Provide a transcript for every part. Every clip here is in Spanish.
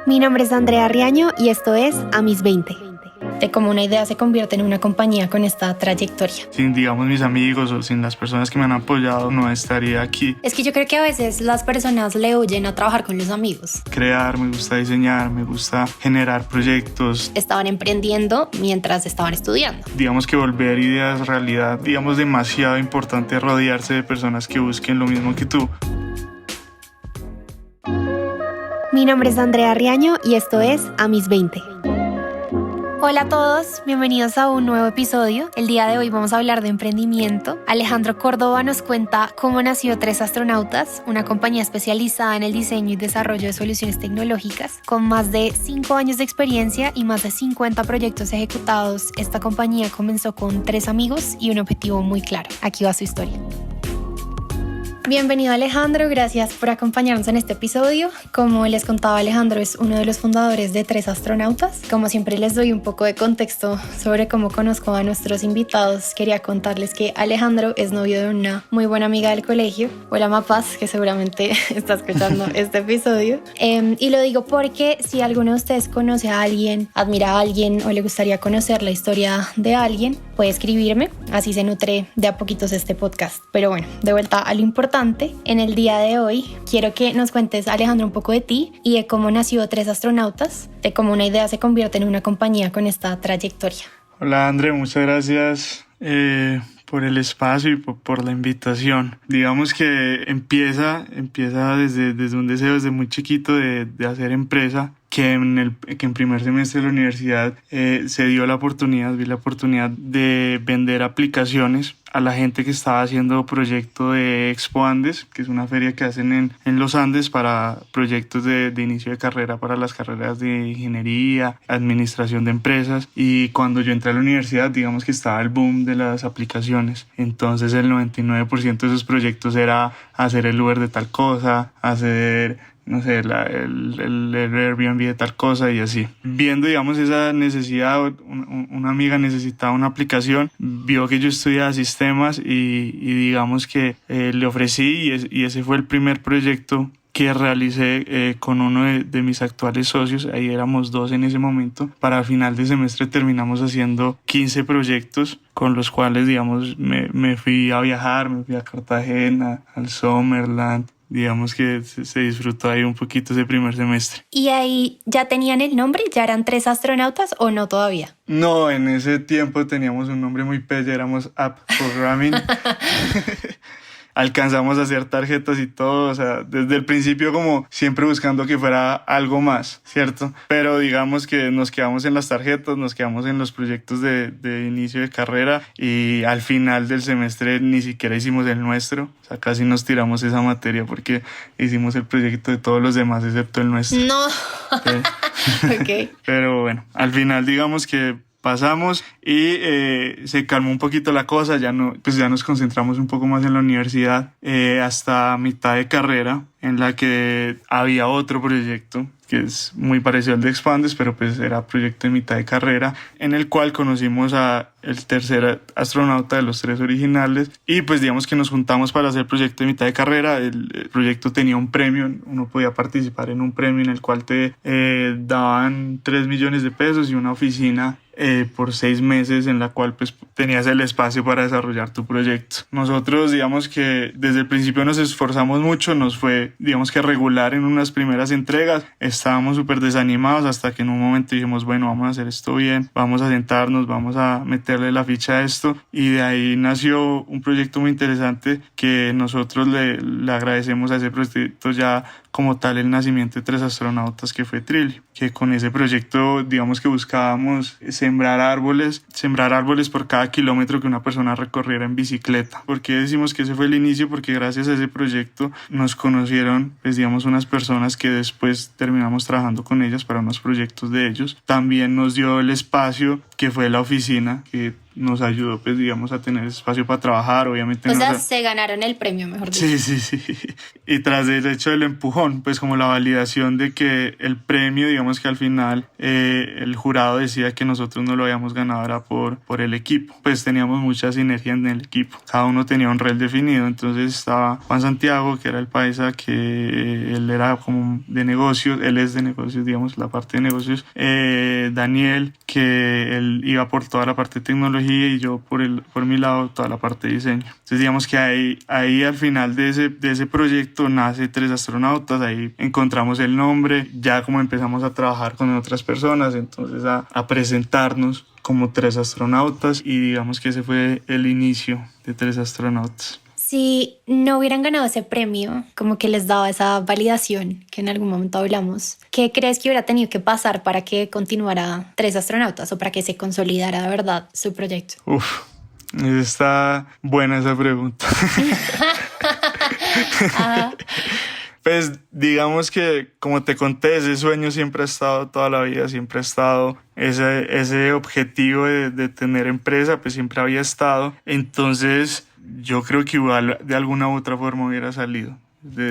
Mi nombre es Andrea Riaño y esto es A Mis 20. De cómo una idea se convierte en una compañía con esta trayectoria. Sin, digamos, mis amigos o sin las personas que me han apoyado, no estaría aquí. Es que yo creo que a veces las personas le huyen a trabajar con los amigos. Crear, me gusta diseñar, me gusta generar proyectos. Estaban emprendiendo mientras estaban estudiando. Digamos que volver ideas realidad, digamos, demasiado importante rodearse de personas que busquen lo mismo que tú. Mi nombre es Andrea Riaño y esto es A Mis 20. Hola a todos, bienvenidos a un nuevo episodio. El día de hoy vamos a hablar de emprendimiento. Alejandro Córdoba nos cuenta cómo nació Tres Astronautas, una compañía especializada en el diseño y desarrollo de soluciones tecnológicas. Con más de 5 años de experiencia y más de 50 proyectos ejecutados, esta compañía comenzó con 3 amigos y un objetivo muy claro. Aquí va su historia. Bienvenido Alejandro, gracias por acompañarnos en este episodio. Como les contaba, Alejandro es uno de los fundadores de Tres Astronautas. Como siempre les doy un poco de contexto sobre cómo conozco a nuestros invitados. Quería contarles que Alejandro es novio de una muy buena amiga del colegio. Hola Mapaz, que seguramente está escuchando este episodio. Y lo digo porque si alguno de ustedes conoce a alguien, admira a alguien o le gustaría conocer la historia de alguien, puede escribirme. Así se nutre de a poquitos este podcast. Pero bueno, de vuelta a lo importante. En el día de hoy quiero que nos cuentes, Alejandro, un poco de ti y de cómo nació Tres Astronautas, de cómo una idea se convierte en una compañía con esta trayectoria. Hola André, muchas gracias por el espacio y por la invitación. Digamos que empieza desde un deseo desde muy chiquito de hacer empresa. Que en primer semestre de la universidad se dio vi la oportunidad de vender aplicaciones a la gente que estaba haciendo proyecto de Expo Andes, que es una feria que hacen en los Andes para proyectos de inicio de carrera para las carreras de ingeniería, administración de empresas. Y cuando yo entré a la universidad, digamos que estaba el boom de las aplicaciones. Entonces el 99% de esos proyectos era hacer el Uber de tal cosa, hacer no sé, el Airbnb de tal cosa y así. Viendo, digamos, esa necesidad, una amiga necesitaba una aplicación, vio que yo estudiaba sistemas y digamos que le ofrecí y ese fue el primer proyecto que realicé con uno de mis actuales socios. Ahí éramos 2 en ese momento. Para final de semestre terminamos haciendo 15 proyectos con los cuales, digamos, me fui a viajar, me fui a Cartagena, al Summerland. Digamos que se disfrutó ahí un poquito ese primer semestre. ¿Y ahí ya tenían el nombre? ¿Ya eran Tres Astronautas o no todavía? No, en ese tiempo teníamos un nombre muy pelle, éramos App Programming. Alcanzamos a hacer tarjetas y todo, o sea, desde el principio como siempre buscando que fuera algo más, ¿cierto? Pero digamos que nos quedamos en las tarjetas, nos quedamos en los proyectos de inicio de carrera y al final del semestre ni siquiera hicimos el nuestro, o sea, casi nos tiramos esa materia porque hicimos el proyecto de todos los demás excepto el nuestro. No. Okay. Pero bueno, al final digamos que pasamos y se calmó un poquito la cosa, ya nos concentramos un poco más en la universidad hasta mitad de carrera, en la que había otro proyecto que es muy parecido al de Expandes, pero pues era proyecto de mitad de carrera, en el cual conocimos a el tercer astronauta de los 3 originales y pues digamos que nos juntamos para hacer el proyecto de mitad de carrera. El proyecto tenía un premio, uno podía participar en un premio en el cual te daban 3 millones de pesos y una oficina por 6 meses en la cual pues tenías el espacio para desarrollar tu proyecto. Nosotros digamos que desde el principio nos esforzamos mucho, nos fue digamos que regular en unas primeras entregas, estábamos súper desanimados hasta que en un momento dijimos bueno, vamos a hacer esto bien, vamos a sentarnos, vamos a meterle la ficha a esto y de ahí nació un proyecto muy interesante que nosotros le agradecemos a ese proyecto ya como tal el nacimiento de Tres Astronautas, que fue Trilio, que con ese proyecto digamos que buscábamos sembrar árboles por cada kilómetro que una persona recorriera en bicicleta. ¿Por qué decimos que ese fue el inicio? Porque gracias a ese proyecto nos conocieron pues digamos unas personas que después terminamos trabajando con ellas para unos proyectos de ellos. También nos dio el espacio que fue la oficina, que nos ayudó, pues digamos, a tener espacio para trabajar, obviamente. O sea, se ganaron el premio, mejor dicho. Sí. Y tras el hecho del empujón, pues como la validación de que el premio, digamos que al final el jurado decía que nosotros no lo habíamos ganado era por el equipo. Pues teníamos mucha sinergia en el equipo. Cada uno tenía un rol definido. Entonces estaba Juan Santiago, que era el paisa, que él era como de negocios, él es de negocios, digamos, la parte de negocios. Daniel, que él iba por toda la parte de tecnología y yo por mi lado toda la parte de diseño. Entonces digamos que ahí al final de ese proyecto nace Tres Astronautas, ahí encontramos el nombre, ya como empezamos a trabajar con otras personas, entonces a presentarnos como Tres Astronautas y digamos que ese fue el inicio de Tres Astronautas. Si no hubieran ganado ese premio, como que les daba esa validación que en algún momento hablamos, ¿qué crees que hubiera tenido que pasar para que continuara Tres Astronautas o para que se consolidara de verdad su proyecto? Está buena esa pregunta. Pues digamos que, como te conté, ese sueño siempre ha estado toda la vida, siempre ha estado ese objetivo de tener empresa, pues siempre había estado. Entonces yo creo que igual de alguna u otra forma hubiera salido.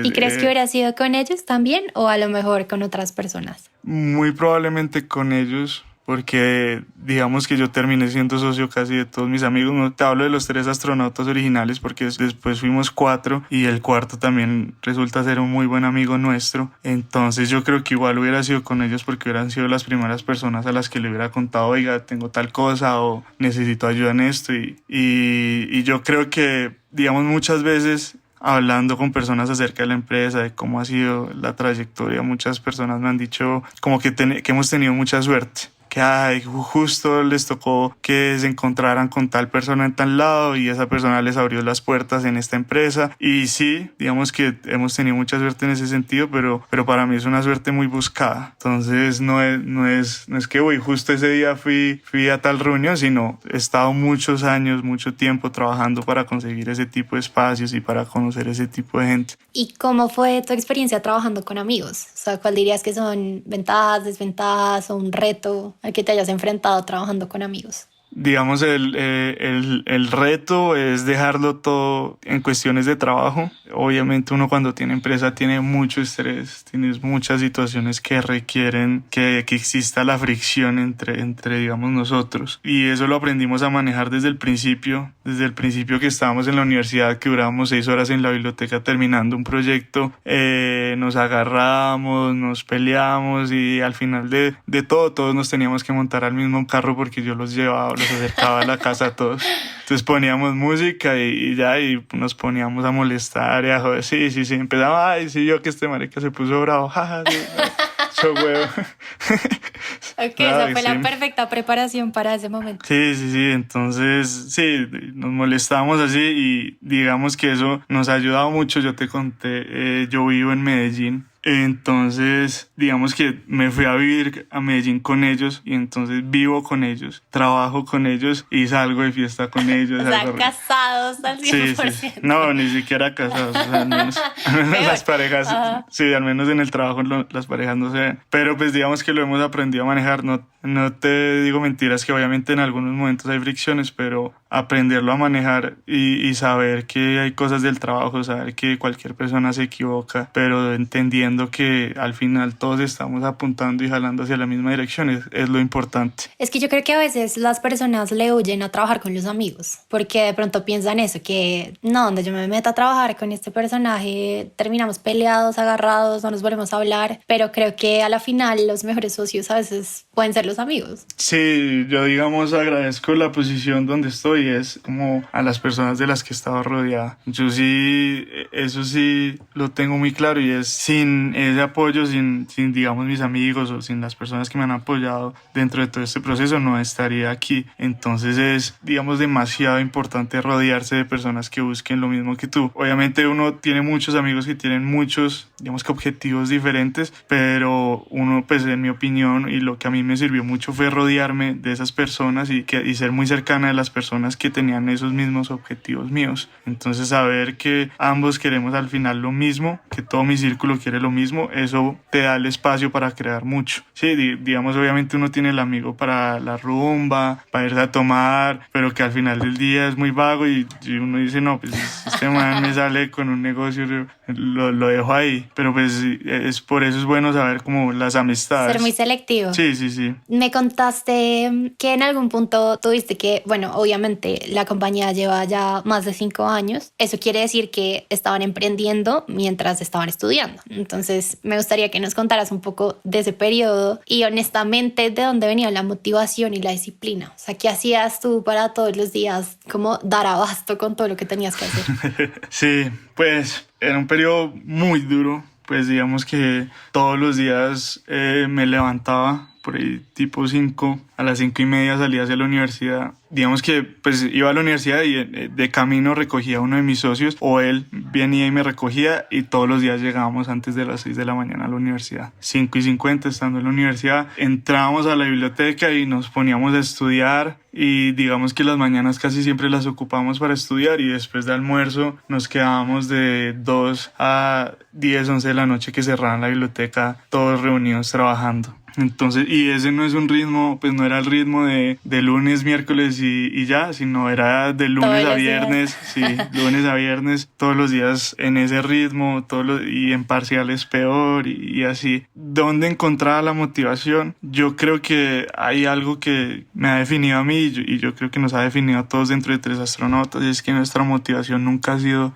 ¿Y crees que hubiera sido con ellos también o a lo mejor con otras personas? Muy probablemente con ellos, porque digamos que yo terminé siendo socio casi de todos mis amigos. No te hablo de los 3 astronautas originales porque después fuimos 4 y el cuarto también resulta ser un muy buen amigo nuestro. Entonces yo creo que igual hubiera sido con ellos porque hubieran sido las primeras personas a las que le hubiera contado, oiga, tengo tal cosa o necesito ayuda en esto. Y yo creo que, digamos, muchas veces hablando con personas acerca de la empresa, de cómo ha sido la trayectoria, muchas personas me han dicho como que hemos tenido mucha suerte. Que justo les tocó que se encontraran con tal persona en tal lado y esa persona les abrió las puertas en esta empresa. Y sí, digamos que hemos tenido mucha suerte en ese sentido, pero para mí es una suerte muy buscada. Entonces no es que justo ese día fui a tal reunión, sino he estado muchos años, mucho tiempo trabajando para conseguir ese tipo de espacios y para conocer ese tipo de gente. ¿Y cómo fue tu experiencia trabajando con amigos? O sea, ¿cuál dirías que son ventajas, desventajas o un reto al que te hayas enfrentado trabajando con amigos? Digamos, el reto es dejarlo todo en cuestiones de trabajo. Obviamente uno cuando tiene empresa tiene mucho estrés, tienes muchas situaciones que requieren que exista la fricción entre digamos nosotros. Y eso lo aprendimos a manejar desde el principio que estábamos en la universidad, que durábamos 6 horas en la biblioteca terminando un proyecto. Nos agarramos, nos peleamos y al final de todos nos teníamos que montar al mismo carro porque yo los llevaba, los acercaba a la casa a todos. Entonces poníamos música y nos poníamos a molestar y a joder. Sí, empezamos, ay, sí, yo que este marica se puso bravo, jaja, sí, yo huevo. Ok, esa fue la perfecta preparación para ese momento. Sí, entonces, sí, nos molestábamos así y digamos que eso nos ha ayudado mucho. Yo te conté, yo vivo en Medellín. Entonces, digamos que me fui a vivir a Medellín con ellos y entonces vivo con ellos, trabajo con ellos y salgo de fiesta con ellos. O sea, casados al 100%. Sí. No, ni siquiera casados. O sea, al menos las parejas, sí, al menos en el trabajo las parejas no se ven. Pero pues digamos que lo hemos aprendido a manejar. No te digo mentiras, que obviamente en algunos momentos hay fricciones, pero aprenderlo a manejar y saber que hay cosas del trabajo, saber que cualquier persona se equivoca, pero entendiendo que al final todos estamos apuntando y jalando hacia la misma dirección es lo importante. Es que yo creo que a veces las personas le huyen a trabajar con los amigos porque de pronto piensan eso, que no, donde yo me meta a trabajar con este personaje terminamos peleados, agarrados, no nos volvemos a hablar, pero creo que a la final los mejores socios a veces pueden ser los amigos. Sí, yo digamos agradezco la posición donde estoy, es como a las personas de las que estaba rodeada. Yo sí, eso sí lo tengo muy claro y es sin ese apoyo, sin digamos mis amigos o sin las personas que me han apoyado dentro de todo este proceso no estaría aquí. Entonces es digamos demasiado importante rodearse de personas que busquen lo mismo que tú. Obviamente uno tiene muchos amigos que tienen muchos digamos que objetivos diferentes, pero uno pues en mi opinión y lo que a mí me sirvió mucho fue rodearme de esas personas y ser muy cercana de las personas que tenían esos mismos objetivos míos. Entonces saber que ambos queremos al final lo mismo, que todo mi círculo quiere lo mismo, eso te da el espacio para crear mucho. Sí, digamos, obviamente uno tiene el amigo para la rumba, para irse a tomar, pero que al final del día es muy vago y uno dice, no, pues este man me sale con un negocio, lo dejo ahí. Pero pues por eso es bueno saber como las amistades. Ser muy selectivo. Sí, sí, sí. Me contaste que en algún punto tuviste que, bueno, obviamente la compañía lleva ya más de 5 años. Eso quiere decir que estaban emprendiendo mientras estaban estudiando. Entonces me gustaría que nos contaras un poco de ese periodo y honestamente de dónde venía la motivación y la disciplina. O sea, ¿qué hacías tú para todos los días como dar abasto con todo lo que tenías que hacer? Sí, pues era un periodo muy duro. Pues digamos que todos los días me levantaba por ahí tipo 5, a las 5:30 salía hacia la universidad. Digamos que pues iba a la universidad y de camino recogía a uno de mis socios o él venía y me recogía y todos los días llegábamos antes de las 6 de la mañana a la universidad. 5:50 estando en la universidad, entrábamos a la biblioteca y nos poníamos a estudiar y digamos que las mañanas casi siempre las ocupamos para estudiar y después de almuerzo nos quedábamos de 2 a 10, 11 de la noche que cerraban la biblioteca todos reunidos trabajando. Entonces, y ese no es un ritmo, pues no era el ritmo de lunes, miércoles y ya, sino era de lunes a viernes, sí, lunes a viernes, todos los días en ese ritmo, y en parciales peor y así. ¿Dónde encontraba la motivación? Yo creo que hay algo que me ha definido a mí y yo creo que nos ha definido a todos dentro de Tres Astronautas, y es que nuestra motivación nunca ha sido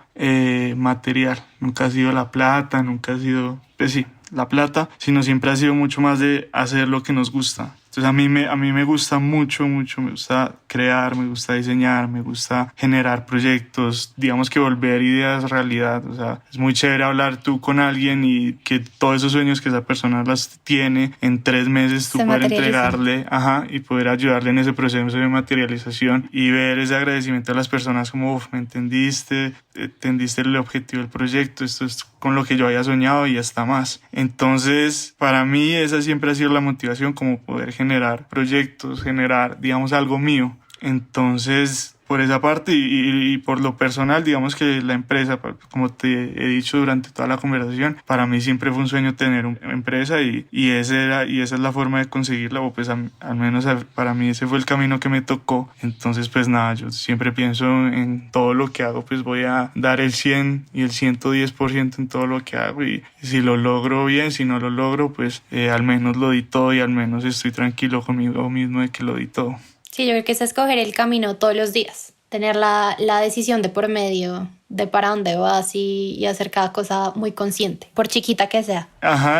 material, nunca ha sido la plata, nunca ha sido, pues sí, la plata, sino siempre ha sido mucho más de hacer lo que nos gusta. Entonces a mí me gusta mucho, me gusta crear, me gusta diseñar, me gusta generar proyectos, digamos que volver ideas realidad. O sea, es muy chévere hablar tú con alguien y que todos esos sueños que esa persona las tiene, en 3 meses tú poder entregarle, y poder ayudarle en ese proceso de materialización y ver ese agradecimiento a las personas como, me entendiste el objetivo del proyecto, esto es con lo que yo había soñado y hasta más. Entonces, para mí esa siempre ha sido la motivación, como poder generar proyectos, generar, digamos, algo mío. Entonces, por esa parte y por lo personal, digamos que la empresa, como te he dicho durante toda la conversación, para mí siempre fue un sueño tener una empresa y esa es la forma de conseguirla, o pues al menos para mí ese fue el camino que me tocó. Entonces pues nada, yo siempre pienso en todo lo que hago, pues voy a dar el 100 y el 110% en todo lo que hago, y si lo logro bien, si no lo logro, pues al menos lo di todo y al menos estoy tranquilo conmigo mismo de que lo di todo. Sí, yo creo que es escoger el camino todos los días, tener la decisión de por medio de para dónde vas y hacer cada cosa muy consciente, por chiquita que sea.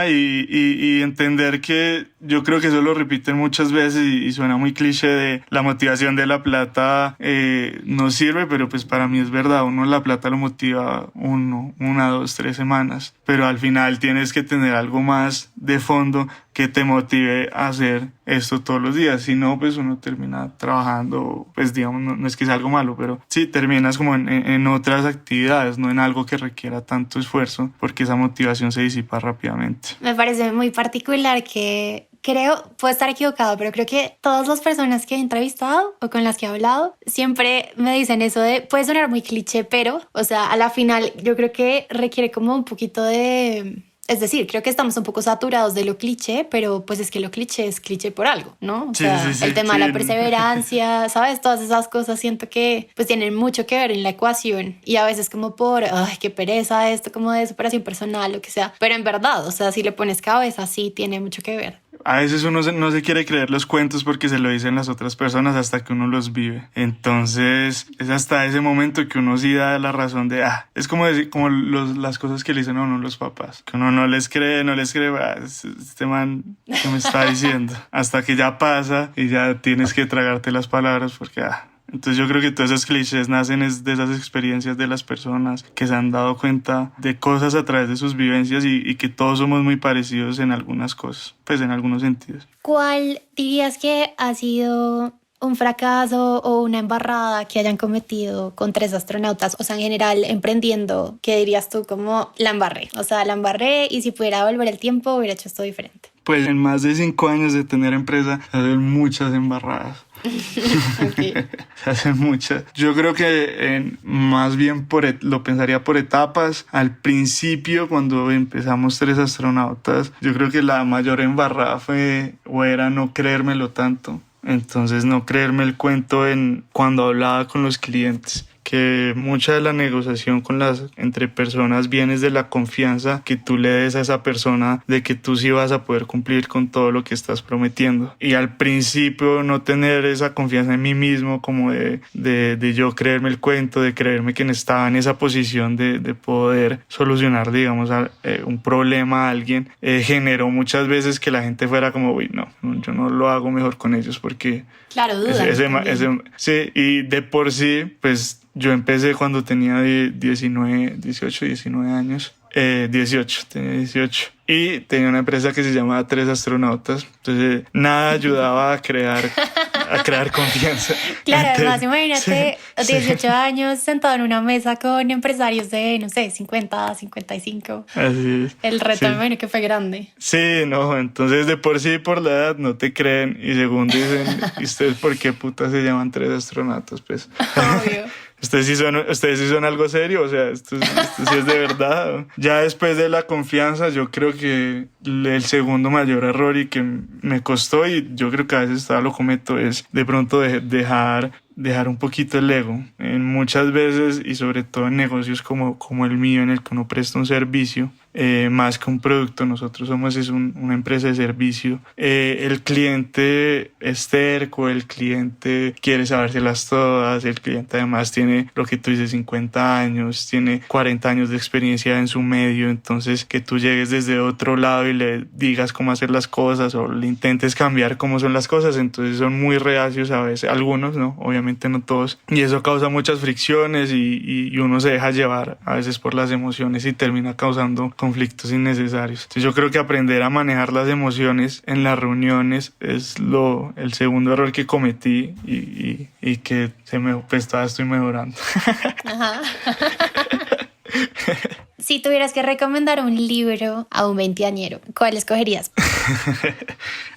Y entender que yo creo que eso lo repiten muchas veces y suena muy cliché de la motivación de la plata no sirve, pero pues para mí es verdad, uno la plata lo motiva 1, 2, 3 semanas, pero al final tienes que tener algo más de fondo que te motive a hacer esto todos los días, si no pues uno termina trabajando, pues digamos, no es que sea algo malo, pero sí terminas como en otras actividades, no en algo que requiera tanto esfuerzo, porque esa motivación se disipa rápidamente. Me parece muy particular que puedo estar equivocado, pero creo que todas las personas que he entrevistado o con las que he hablado siempre me dicen eso de, puede sonar muy cliché, pero, o sea, a la final yo creo que requiere como un poquito de... Es decir, creo que estamos un poco saturados de lo cliché, pero pues es que lo cliché es cliché por algo, ¿no? O sea, el tema de la perseverancia, ¿sabes? Todas esas cosas siento que pues tienen mucho que ver en la ecuación y a veces como por, ay, qué pereza esto, como de superación personal, lo que sea. Pero en verdad, o sea, si le pones cabeza, sí tiene mucho que ver. A veces uno no se quiere creer los cuentos porque se lo dicen las otras personas hasta que uno los vive. Entonces es hasta ese momento que uno sí da la razón de, es como decir, las cosas que le dicen a uno los papás, que uno no les cree, este man que me está diciendo, hasta que ya pasa y ya tienes que tragarte las palabras porque, Entonces yo creo que todos esos clichés nacen de esas experiencias de las personas que se han dado cuenta de cosas a través de sus vivencias y que todos somos muy parecidos en algunas cosas, pues en algunos sentidos. ¿Cuál dirías que ha sido un fracaso o una embarrada que hayan cometido con tres astronautas, o sea, en general emprendiendo, ¿qué dirías tú como la embarré? O sea, la embarré y si pudiera volver el tiempo hubiera hecho esto diferente. Pues en más de 5 años de tener empresa, se hacen muchas embarradas. Okay. Se hacen muchas. Yo creo que más bien lo pensaría por etapas. Al principio, cuando empezamos tres astronautas, yo creo que la mayor embarrada era no creérmelo tanto. Entonces no creerme el cuento cuando hablaba con los clientes, que mucha de la negociación entre personas viene de la confianza que tú le des a esa persona de que tú sí vas a poder cumplir con todo lo que estás prometiendo. Y al principio no tener esa confianza en mí mismo, como de yo creerme el cuento, de creerme que estaba en esa posición de poder solucionar, digamos, un problema a alguien, generó muchas veces que la gente fuera como, uy, no, yo no lo hago mejor con ellos porque... Claro, dudas. Sí, y de por sí, pues yo empecé cuando tenía 19 años. 18, tenía 18. Y tenía una empresa que se llamaba Tres Astronautas. Entonces, nada ayudaba a crear confianza. Claro, además, imagínate, 18 años sentado en una mesa con empresarios de, no sé, 50, 55. Así es. El reto, me imagino que fue grande. Sí, no, entonces de por sí, por la edad, no te creen. Y segundo dicen, ¿y ustedes por qué puta se llaman Tres Astronautas? Pues... Obvio. Ustedes sí son algo serio, o sea, esto sí es de verdad. Ya después de la confianza, yo creo que el segundo mayor error y que me costó, y yo creo que a veces todavía lo cometo, es de pronto dejar un poquito el ego. En muchas veces, y sobre todo en negocios como el mío, en el que uno presta un servicio, más que un producto, nosotros somos una empresa de servicio. El cliente es terco, el cliente quiere sabérselas todas, el cliente además tiene lo que tú dices, 50 años, tiene 40 años de experiencia en su medio, entonces que tú llegues desde otro lado y le digas cómo hacer las cosas o le intentes cambiar cómo son las cosas, entonces son muy reacios a veces, algunos, ¿no? Obviamente no todos, y eso causa muchas fricciones y uno se deja llevar a veces por las emociones y termina causando conflictos innecesarios. Entonces yo creo que aprender a manejar las emociones en las reuniones es el segundo error que cometí y que pues todavía estoy mejorando. Ajá. Si tuvieras que recomendar un libro a un veinteañero, ¿cuál escogerías?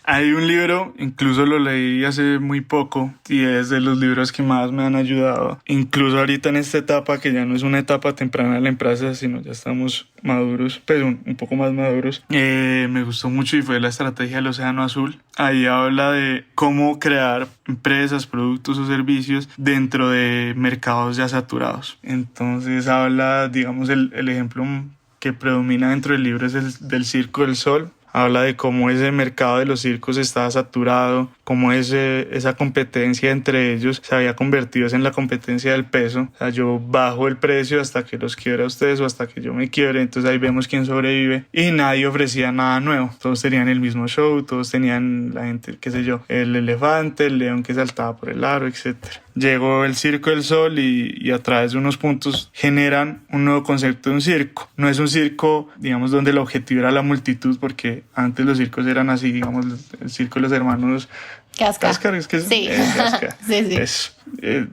Hay un libro, incluso lo leí hace muy poco y es de los libros que más me han ayudado. Incluso ahorita en esta etapa, que ya no es una etapa temprana de la empresa, sino ya estamos maduros, pues un poco más maduros. Me gustó mucho y fue La Estrategia del Océano Azul. Ahí habla de cómo crear empresas, productos o servicios dentro de mercados ya saturados. Entonces habla, digamos, el ejemplo que predomina dentro del libro es el del Circo del Sol. Habla de cómo ese mercado de los circos estaba saturado, cómo esa competencia entre ellos se había convertido en la competencia del peso. O sea, yo bajo el precio hasta que los quiebra ustedes o hasta que yo me quiebre. Entonces ahí vemos quién sobrevive y nadie ofrecía nada nuevo. Todos tenían el mismo show, todos tenían la gente, qué sé yo, el elefante, el león que saltaba por el aro, etc. Llegó el Circo del Sol y a través de unos puntos generan un nuevo concepto de un circo. No es un circo, digamos, donde el objetivo era la multitud, porque antes los circos eran así, digamos, el circo de los hermanos Cáscar, es que sí. Cáscar. Sí.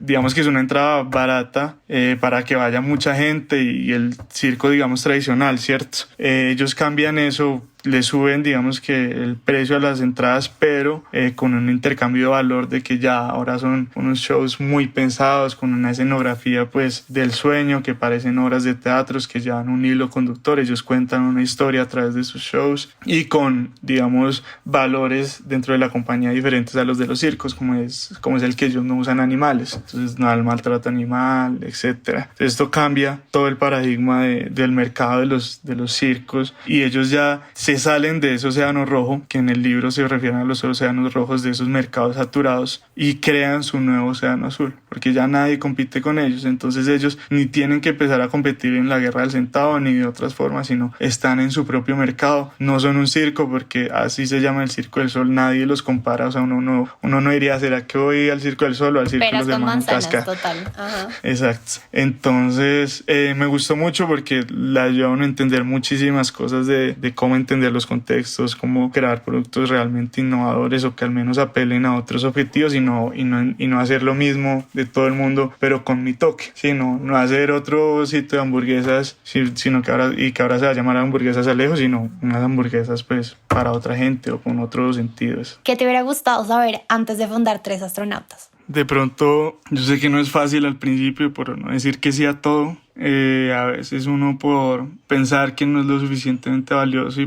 Digamos que es una entrada barata para que vaya mucha gente y el circo, digamos, tradicional, ¿cierto? Ellos cambian eso, le suben, digamos, que el precio a las entradas, pero con un intercambio de valor de que ya ahora son unos shows muy pensados, con una escenografía, pues, del sueño, que parecen obras de teatros, que llevan un hilo conductor. Ellos cuentan una historia a través de sus shows y con, digamos, valores dentro de la compañía diferentes a los de los circos, como es el que ellos no usan animales. Entonces no hay maltrato animal, etcétera. Entonces esto cambia todo el paradigma del mercado de los circos y ellos ya se salen de ese océano rojo, que en el libro se refieren a los océanos rojos, de esos mercados saturados, y crean su nuevo océano azul, porque ya nadie compite con ellos. Entonces ellos ni tienen que empezar a competir en la guerra del centavo ni de otras formas, sino están en su propio mercado. No son un circo, porque así se llama el Circo del Sol, nadie los compara. O sea, uno no diría, ¿será que voy al Circo del Sol o al Circo de los hermanos Cáscar? Total. Ajá. Exacto. astronauts. Entonces me gustó mucho porque la ayuda a uno a entender muchísimas cosas de cómo entender los contextos, cómo crear productos realmente innovadores o que al menos apelen a otros objetivos y no hacer lo mismo de todo el mundo, pero con mi toque, ¿sí? No hacer otro sitio de hamburguesas, sino que ahora se va a llamar Hamburguesas Alejo, sino unas hamburguesas pues para otra gente o con otros sentidos. ¿Qué te hubiera gustado saber antes de fundar Tres Astronautas? De pronto, yo sé que no es fácil al principio, por no decir que sí a todo. A veces uno por pensar que no es lo suficientemente valioso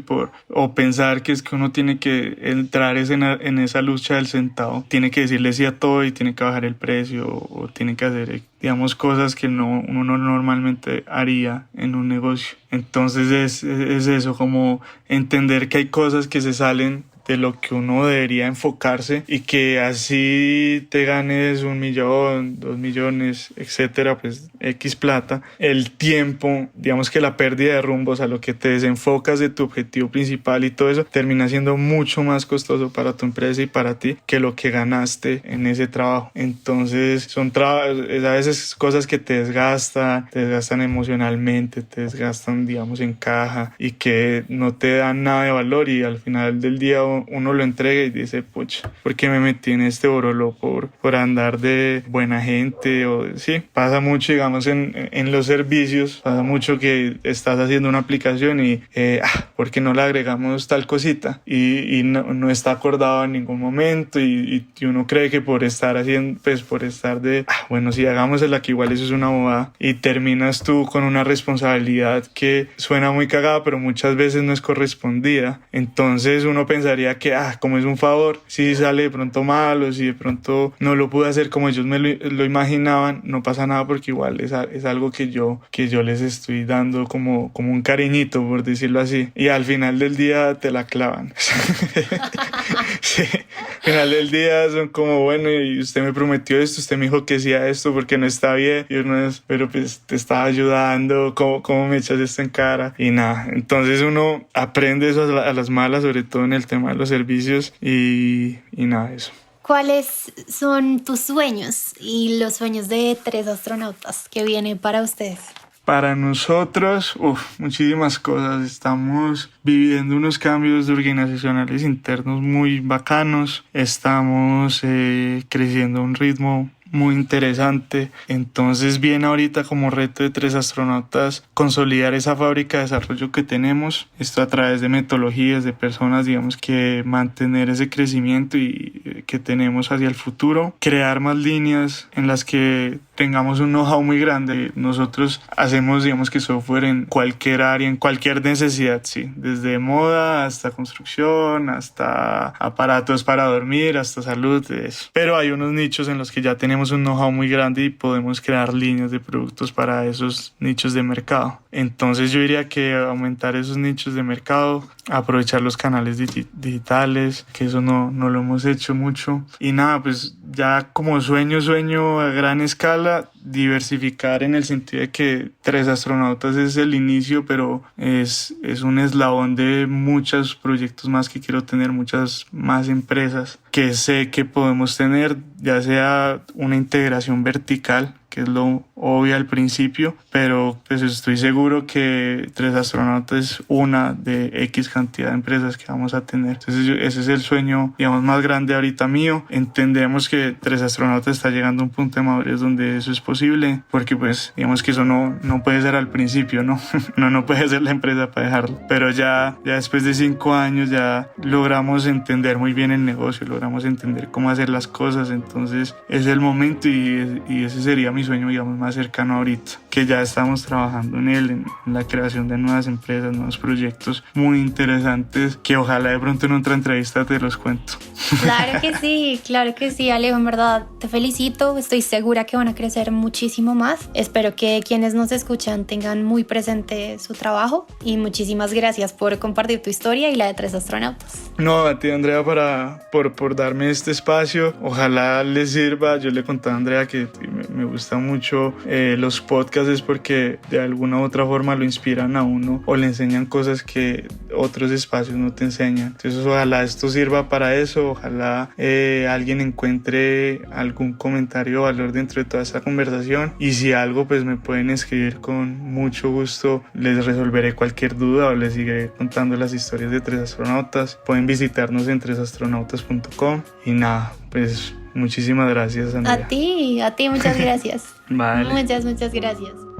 o pensar que es que uno tiene que entrar en esa lucha del centavo, tiene que decirle sí a todo y tiene que bajar el precio o tiene que hacer, digamos, cosas que uno normalmente haría en un negocio. Entonces es eso, como entender que hay cosas que se salen de lo que uno debería enfocarse y que así te ganes 1 millón, 2 millones, etcétera, pues X plata, el tiempo, digamos que la pérdida de rumbo, o sea, lo que te desenfocas de tu objetivo principal y todo eso termina siendo mucho más costoso para tu empresa y para ti que lo que ganaste en ese trabajo. Entonces son a veces cosas que te desgastan emocionalmente, te desgastan, digamos, en caja y que no te dan nada de valor y al final del día uno lo entrega y dice, pucha, ¿por qué me metí en este borolo por andar de buena gente? O sí, pasa mucho, digamos, en los servicios, pasa mucho que estás haciendo una aplicación y ¿por qué no le agregamos tal cosita? Y no está acordado en ningún momento y uno cree que por estar haciendo, pues por estar bueno, sí, hagámosela, que igual eso es una bobada, y terminas tú con una responsabilidad que suena muy cagada, pero muchas veces no es correspondida. Entonces uno pensaría que como es un favor, si sale de pronto mal o si de pronto no lo pude hacer como ellos me lo imaginaban, no pasa nada porque igual es algo que yo les estoy dando como un cariñito, por decirlo así, y al final del día te la clavan. Sí, al final del día son como, bueno, y usted me prometió esto, usted me dijo que hacía esto porque no está bien, y uno es, pero pues te estaba ayudando, ¿cómo me echas esto en cara? Y nada, entonces uno aprende eso a las malas, sobre todo en el tema de los servicios y nada, eso. ¿Cuáles son tus sueños y los sueños de Tres Astronautas que vienen para ustedes? Para nosotros, muchísimas cosas. Estamos viviendo unos cambios organizacionales internos muy bacanos. Estamos creciendo a un ritmo muy interesante. Entonces viene ahorita como reto de Tres Astronautas consolidar esa fábrica de desarrollo que tenemos, esto a través de metodologías, de personas, digamos, que mantener ese crecimiento y que tenemos hacia el futuro, crear más líneas en las que tengamos un know-how muy grande. Nosotros hacemos, digamos, que software en cualquier área, en cualquier necesidad, sí, desde moda hasta construcción, hasta aparatos para dormir, hasta salud, eso. Pero hay unos nichos en los que ya tenemos un know-how muy grande y podemos crear líneas de productos para esos nichos de mercado. Entonces yo diría que aumentar esos nichos de mercado, aprovechar los canales digitales, que eso no lo hemos hecho mucho. Y nada, pues ya como sueño a gran escala, diversificar en el sentido de que Tres Astronautas es el inicio, pero es un eslabón de muchos proyectos más que quiero tener, muchas más empresas que sé que podemos tener, ya sea una integración vertical, que es lo obvio al principio, pero pues estoy seguro que Tres Astronautas es una de X cantidad de empresas que vamos a tener. Entonces ese es el sueño, digamos, más grande ahorita mío. Entendemos que Tres Astronautas está llegando a un punto de madurez donde eso es posible, porque pues digamos que eso no puede ser al principio, ¿no? no puede ser la empresa para dejarlo, pero ya después de 5 años ya logramos entender muy bien el negocio, logramos entender cómo hacer las cosas. Entonces es el momento y ese sería mi sueño, digamos, más cercano ahorita, que ya estamos trabajando en él, en la creación de nuevas empresas, nuevos proyectos muy interesantes, que ojalá de pronto en otra entrevista te los cuento. Claro que sí, Alejo, en verdad te felicito, estoy segura que van a crecer muchísimo más. Espero que quienes nos escuchan tengan muy presente su trabajo y muchísimas gracias por compartir tu historia y la de Tres Astronautas. No, a ti, Andrea, por darme este espacio, ojalá les sirva. Yo le conté a Andrea que me gusta mucho los podcasts porque de alguna u otra forma lo inspiran a uno o le enseñan cosas que otros espacios no te enseñan. Entonces ojalá esto sirva para eso, Ojalá alguien encuentre algún comentario o valor dentro de toda esta conversación, y si algo pues me pueden escribir, con mucho gusto les resolveré cualquier duda o les seguiré contando las historias de Tres Astronautas. Pueden visitarnos en tresastronautas.com y nada, pues muchísimas gracias, Andrea. A ti, muchas gracias. Vale. Muchas gracias.